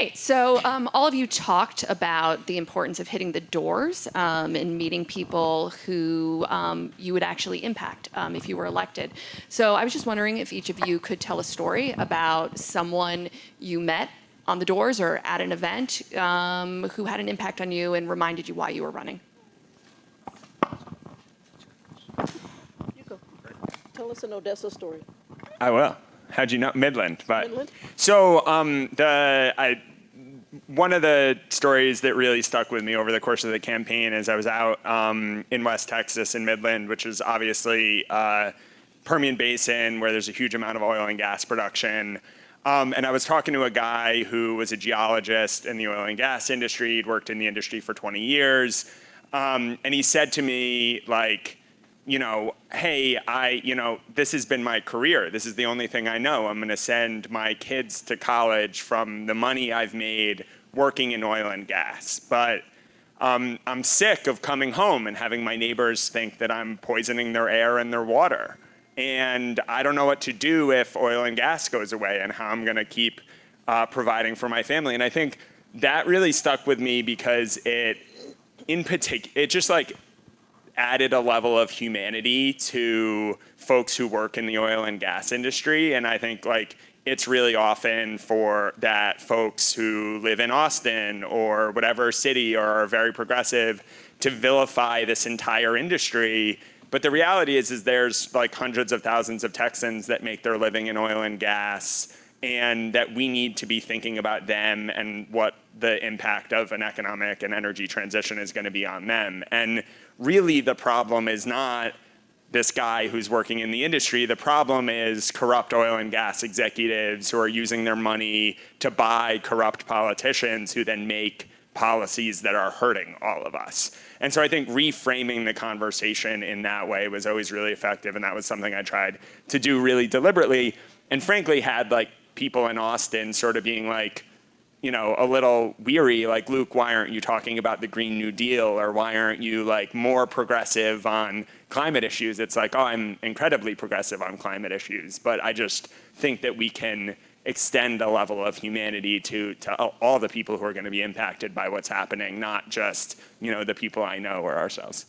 Okay, so all of you talked about the importance of hitting the doors and meeting people who you would actually impact if you were elected. So I was just wondering if each of you could tell a story about someone you met on the doors or at an event who had an impact on you and reminded you why you were running. You go. Tell us an Odessa story. I will. How'd you know? Midland. But Midland? So one of the stories that really stuck with me over the course of the campaign is I was out in West Texas in Midland, which is obviously Permian Basin where there's a huge amount of oil and gas production. And I was talking to a guy who was a geologist in the oil and gas industry. He'd worked in the industry for 20 years. And he said to me, like, hey, this has been my career. This is the only thing I know. I'm going to send my kids to college from the money I've made working in oil and gas. But I'm sick of coming home and having my neighbors think that I'm poisoning their air and their water. And I don't know what to do if oil and gas goes away and how I'm going to keep providing for my family. And I think that really stuck with me because it just like added a level of humanity to folks who work in the oil and gas industry. And I think like it's really often for that folks who live in Austin or whatever city or are very progressive to vilify this entire industry. But the reality is there's like hundreds of thousands of Texans that make their living in oil and gas, and that we need to be thinking about them and what the impact of an economic and energy transition is going to be on them. And really the problem is not this guy who's working in the industry. The problem is corrupt oil and gas executives who are using their money to buy corrupt politicians who then make policies that are hurting all of us. And so I think reframing the conversation in that way was always really effective, and that was something I tried to do really deliberately, and frankly had like people in Austin sort of being like, a little weary, like, Luke, why aren't you talking about the Green New Deal? Or why aren't you like more progressive on climate issues? It's like, oh, I'm incredibly progressive on climate issues. But I just think that we can extend a level of humanity to all the people who are going to be impacted by what's happening, not just, the people I know or ourselves.